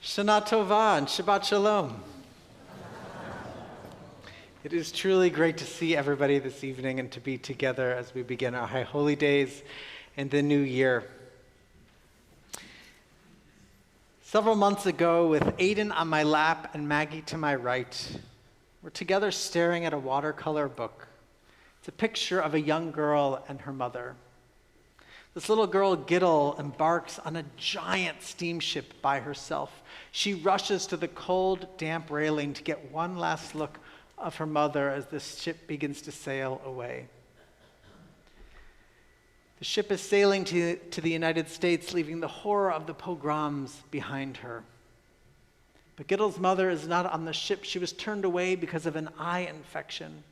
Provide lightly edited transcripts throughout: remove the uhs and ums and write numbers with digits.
Shana Tova and Shabbat Shalom. It is truly great to see everybody this evening and to be together as we begin our High Holy Days and the new year. Several months ago, with Aiden on my lap and Maggie to my right, we're together staring at a watercolor book. It's a picture of a young girl and her mother. This little girl, Gittel, embarks on a giant steamship by herself. She rushes to the cold, damp railing to get one last look of her mother as the ship begins to sail away. The ship is sailing to the United States, leaving the horror of the pogroms behind her. But Gittel's mother is not on the ship. She was turned away because of an eye infection.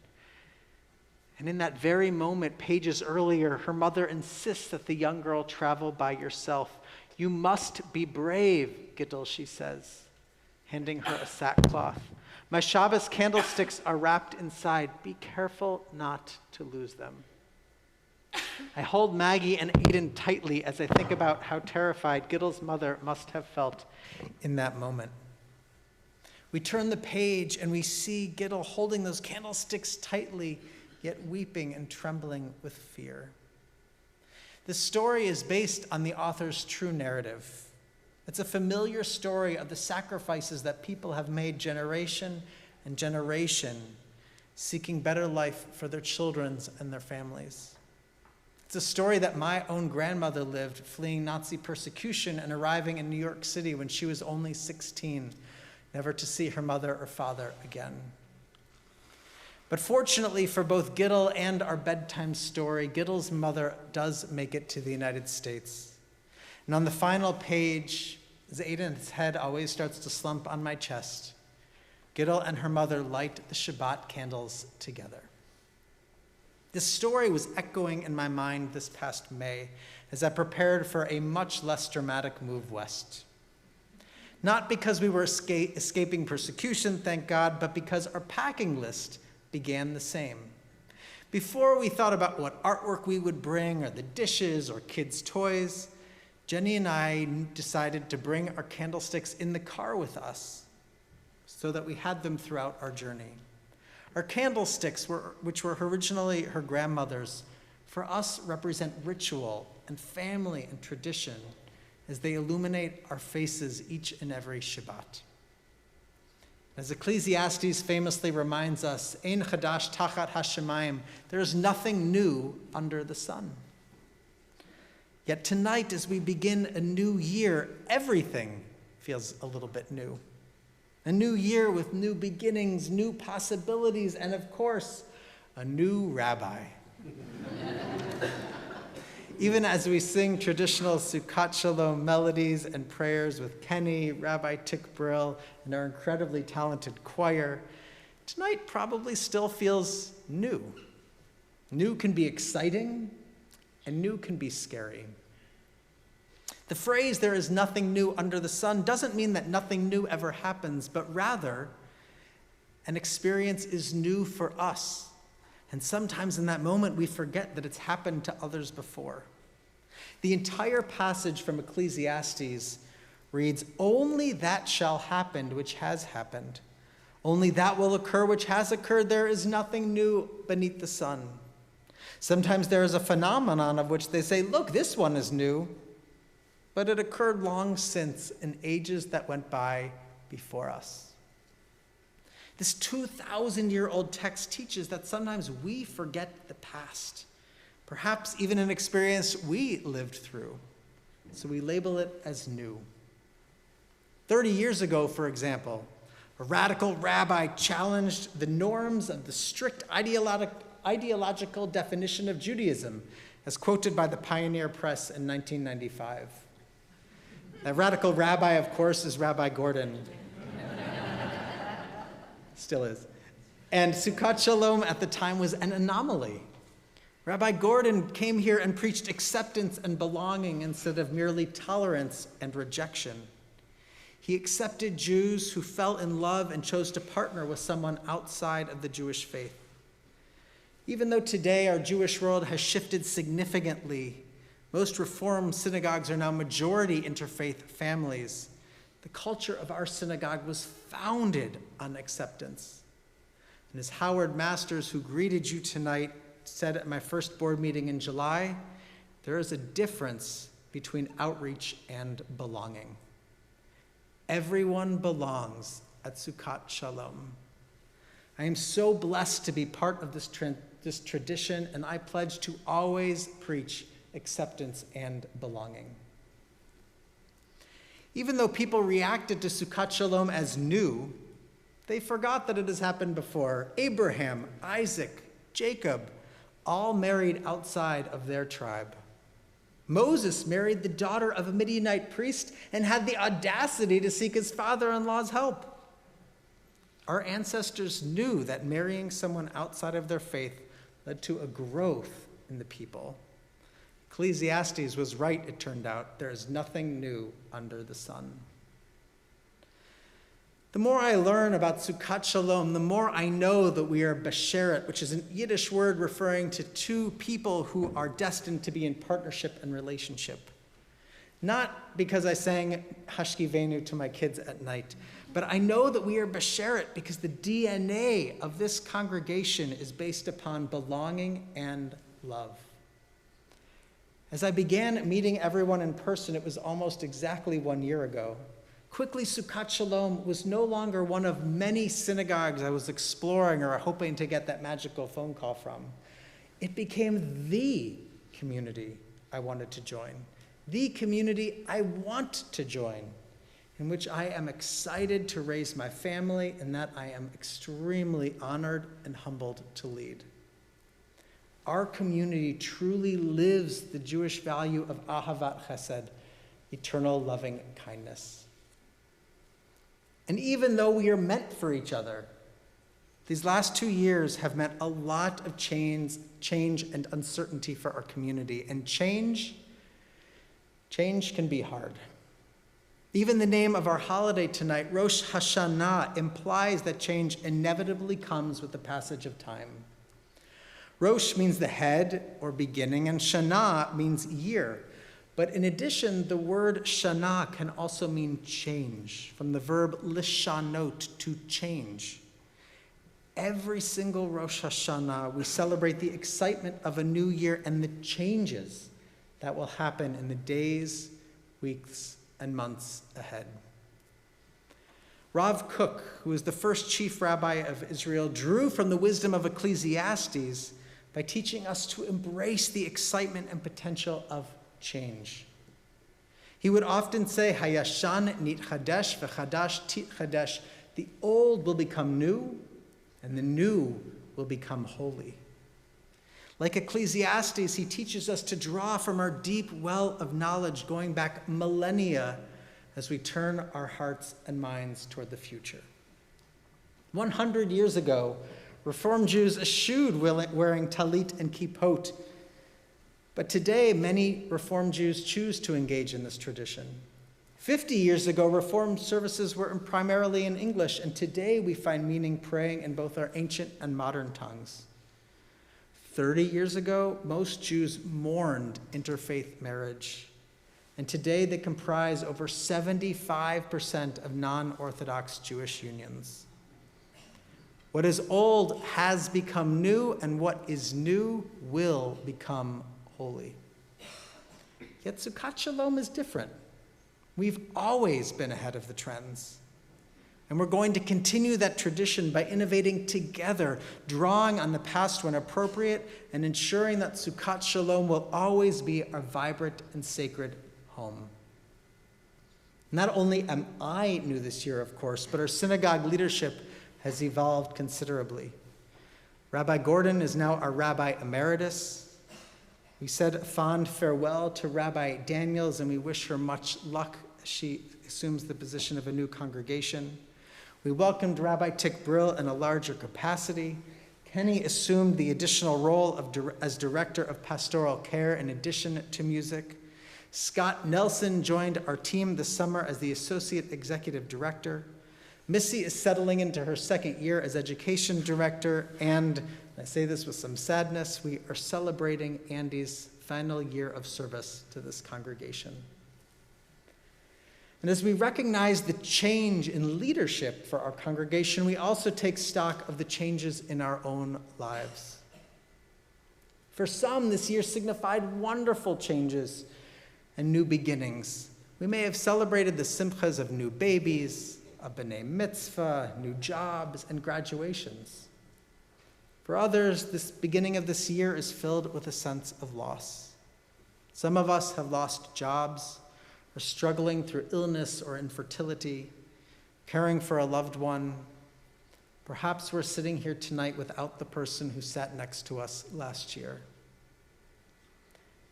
And in that very moment, pages earlier, her mother insists that the young girl travel by yourself. You must be brave, Gittel, she says, handing her a sackcloth. My Shabbos candlesticks are wrapped inside. Be careful not to lose them. I hold Maggie and Aiden tightly as I think about how terrified Gittel's mother must have felt in that moment. We turn the page and we see Gittel holding those candlesticks tightly, yet weeping and trembling with fear. This story is based on the author's true narrative. It's a familiar story of the sacrifices that people have made generation and generation, seeking better life for their children and their families. It's a story that my own grandmother lived, fleeing Nazi persecution and arriving in New York City when she was only 16, never to see her mother or father again. But fortunately for both Gittel and our bedtime story, Gittel's mother does make it to the United States. And on the final page, as Aiden's head always starts to slump on my chest, Gittel and her mother light the Shabbat candles together. This story was echoing in my mind this past May as I prepared for a much less dramatic move west. Not because we were escaping persecution, thank God, but because our packing list began the same. Before we thought about what artwork we would bring or the dishes or kids' toys, Jenny and I decided to bring our candlesticks in the car with us so that we had them throughout our journey. Our candlesticks, which were originally her grandmother's, for us represent ritual and family and tradition as they illuminate our faces each and every Shabbat. As Ecclesiastes famously reminds us, Ein chadash tachat hashemayim, there is nothing new under the sun. Yet tonight, as we begin a new year, everything feels a little bit new. A new year with new beginnings, new possibilities, and of course, a new rabbi. Even as we sing traditional Sukkot Shalom melodies and prayers with Kenny, Rabbi Tick Brill, and our incredibly talented choir, tonight probably still feels new. New can be exciting, and new can be scary. The phrase, there is nothing new under the sun, doesn't mean that nothing new ever happens, but rather, an experience is new for us. And sometimes in that moment, we forget that it's happened to others before. The entire passage from Ecclesiastes reads, only that shall happen which has happened. Only that will occur which has occurred. There is nothing new beneath the sun. Sometimes there is a phenomenon of which they say, look, this one is new, but it occurred long since in ages that went by before us. This 2,000-year-old text teaches that sometimes we forget the past, perhaps even an experience we lived through, so we label it as new. 30 years ago, for example, a radical rabbi challenged the norms of the strict ideological definition of Judaism, as quoted by the Pioneer Press in 1995. That radical rabbi, of course, is Rabbi Gordon. Still is. And Sukkot Shalom at the time was an anomaly. Rabbi Gordon came here and preached acceptance and belonging instead of merely tolerance and rejection. He accepted Jews who fell in love and chose to partner with someone outside of the Jewish faith. Even though today our Jewish world has shifted significantly, most Reform synagogues are now majority interfaith families. The culture of our synagogue was founded on acceptance. And as Howard Masters, who greeted you tonight, said at my first board meeting in July, there is a difference between outreach and belonging. Everyone belongs at Sukkot Shalom. I am so blessed to be part of this tradition, and I pledge to always preach acceptance and belonging. Even though people reacted to Sukkot Shalom as new, they forgot that it has happened before. Abraham, Isaac, Jacob, all married outside of their tribe. Moses married the daughter of a Midianite priest and had the audacity to seek his father-in-law's help. Our ancestors knew that marrying someone outside of their faith led to a growth in the people. Ecclesiastes was right, it turned out. There is nothing new under the sun. The more I learn about Sukkot Shalom, the more I know that we are besheret, which is a Yiddish word referring to two people who are destined to be in partnership and relationship. Not because I sang Hashkivenu to my kids at night, but I know that we are besheret because the DNA of this congregation is based upon belonging and love. As I began meeting everyone in person, it was almost exactly 1 year ago. Quickly, Sukkot Shalom was no longer one of many synagogues I was exploring or hoping to get that magical phone call from. It became the community I wanted to join, the community I want to join, in which I am excited to raise my family and that I am extremely honored and humbled to lead. Our community truly lives the Jewish value of ahavat chesed, eternal loving kindness. And even though we are meant for each other, these last 2 years have meant a lot of change and uncertainty for our community. And change can be hard. Even the name of our holiday tonight, Rosh Hashanah, implies that change inevitably comes with the passage of time. Rosh means the head or beginning, and Shana means year. But in addition, the word Shana can also mean change, from the verb lishanot, to change. Every single Rosh Hashanah, we celebrate the excitement of a new year and the changes that will happen in the days, weeks, and months ahead. Rav Kook, who is the first chief rabbi of Israel, drew from the wisdom of Ecclesiastes by teaching us to embrace the excitement and potential of change. He would often say, Hayashan nitchadesh v'chadash titchadesh. The old will become new, and the new will become holy. Like Ecclesiastes, he teaches us to draw from our deep well of knowledge going back millennia as we turn our hearts and minds toward the future. 100 years ago, Reform Jews eschewed wearing talit and kippot. But today, many Reform Jews choose to engage in this tradition. 50 years ago, Reform services were primarily in English, and today we find meaning praying in both our ancient and modern tongues. 30 years ago, most Jews mourned interfaith marriage, and today they comprise over 75% of non-Orthodox Jewish unions. What is old has become new, and what is new will become holy. Yet Sukkot Shalom is different. We've always been ahead of the trends. And we're going to continue that tradition by innovating together, drawing on the past when appropriate, and ensuring that Sukkot Shalom will always be our vibrant and sacred home. Not only am I new this year, of course, but our synagogue leadership has evolved considerably. Rabbi Gordon is now our Rabbi Emeritus. We said a fond farewell to Rabbi Daniels, and we wish her much luck as she assumes the position of a new congregation. We welcomed Rabbi Tick Brill in a larger capacity. Kenny assumed the additional role as Director of Pastoral Care in addition to music. Scott Nelson joined our team this summer as the Associate Executive Director. Missy is settling into her second year as Education Director, and I say this with some sadness, we are celebrating Andy's final year of service to this congregation. And as we recognize the change in leadership for our congregation, we also take stock of the changes in our own lives. For some, this year signified wonderful changes and new beginnings. We may have celebrated the simchas of new babies, a b'nai mitzvah, new jobs, and graduations. For others, this beginning of this year is filled with a sense of loss. Some of us have lost jobs, or struggling through illness or infertility, caring for a loved one. Perhaps we're sitting here tonight without the person who sat next to us last year.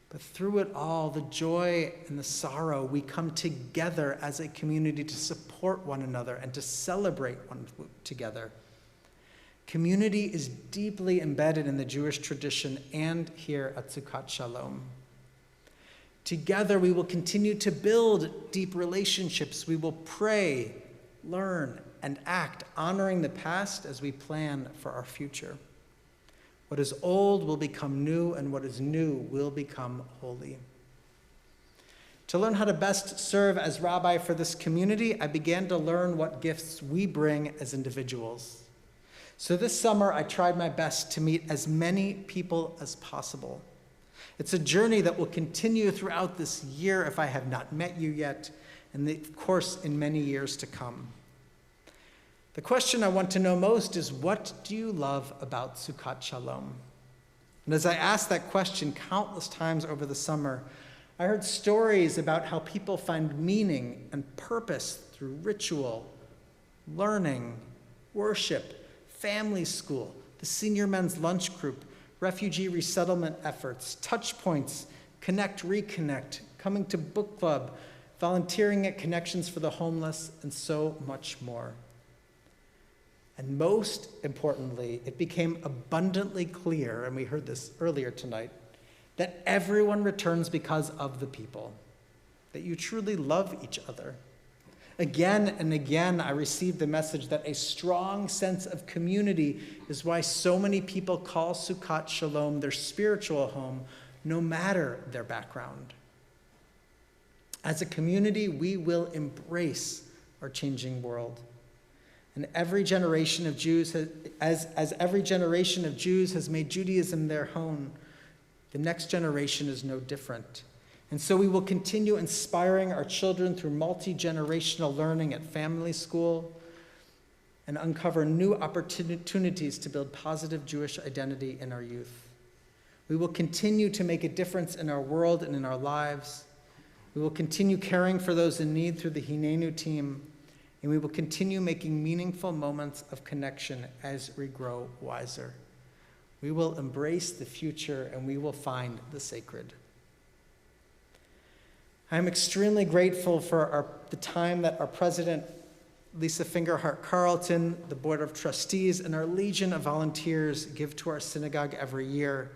But through it all, the joy and the sorrow, we come together as a community to support one another and to celebrate one together. Community is deeply embedded in the Jewish tradition and here at Sukkot Shalom. Together, we will continue to build deep relationships. We will pray, learn, and act, honoring the past as we plan for our future. What is old will become new, and what is new will become holy. To learn how to best serve as rabbi for this community, I began to learn what gifts we bring as individuals. So this summer, I tried my best to meet as many people as possible. It's a journey that will continue throughout this year if I have not met you yet, and of course, in many years to come. The question I want to know most is, what do you love about Sukkot Shalom? And as I asked that question countless times over the summer, I heard stories about how people find meaning and purpose through ritual, learning, worship, family school, the senior men's lunch group, refugee resettlement efforts, touch points, connect, reconnect, coming to book club, volunteering at Connections for the Homeless, and so much more. And most importantly, it became abundantly clear, and we heard this earlier tonight, that everyone returns because of the people, that you truly love each other. Again and again, I received the message that a strong sense of community is why so many people call Sukkot Shalom their spiritual home, no matter their background. As a community, we will embrace our changing world. And every generation of Jews, as every generation of Jews has made Judaism their home, the next generation is no different. And so we will continue inspiring our children through multi-generational learning at family school and uncover new opportunities to build positive Jewish identity in our youth. We will continue to make a difference in our world and in our lives. We will continue caring for those in need through the Hinenu team, and we will continue making meaningful moments of connection as we grow wiser. We will embrace the future, and we will find the sacred. I'm extremely grateful for the time that our president, Lisa Fingerhart-Carlton, the board of trustees, and our legion of volunteers give to our synagogue every year.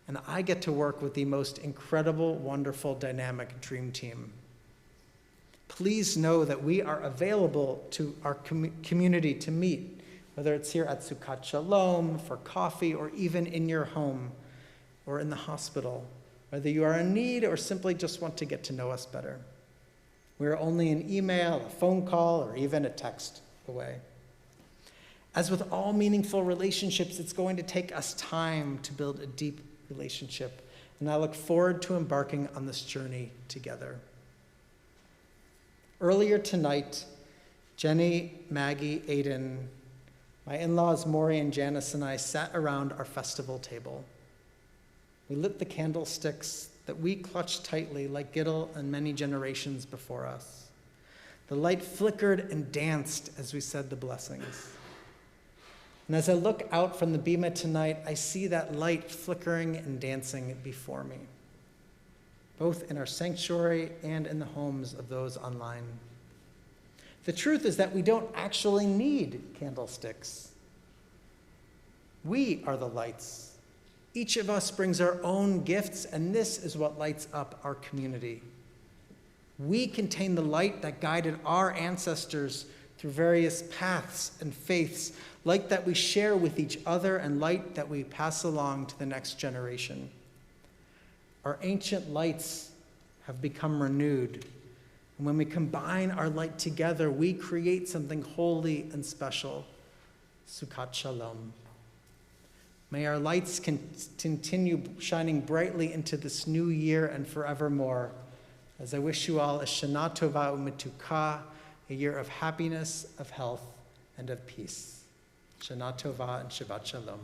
And I get to work with the most incredible, wonderful, dynamic dream team. Please know that we are available to our community to meet, whether it's here at Sukkot Shalom, for coffee, or even in your home or in the hospital. Whether you are in need or simply just want to get to know us better. We are only an email, a phone call, or even a text away. As with all meaningful relationships, it's going to take us time to build a deep relationship, and I look forward to embarking on this journey together. Earlier tonight, Jenny, Maggie, Aiden, my in-laws Maury and Janice, and I sat around our festival table. We lit the candlesticks that we clutched tightly like Gittel and many generations before us. The light flickered and danced as we said the blessings. And as I look out from the bima tonight, I see that light flickering and dancing before me, both in our sanctuary and in the homes of those online. The truth is that we don't actually need candlesticks. We are the lights. Each of us brings our own gifts, and this is what lights up our community. We contain the light that guided our ancestors through various paths and faiths, light that we share with each other and light that we pass along to the next generation. Our ancient lights have become renewed, And when we combine our light together, we create something holy and special. Sukkot Shalom. May our lights continue shining brightly into this new year and forevermore. As I wish you all a Shana Tova U'Metuka, a year of happiness, of health, and of peace. Shana Tova and Shabbat Shalom.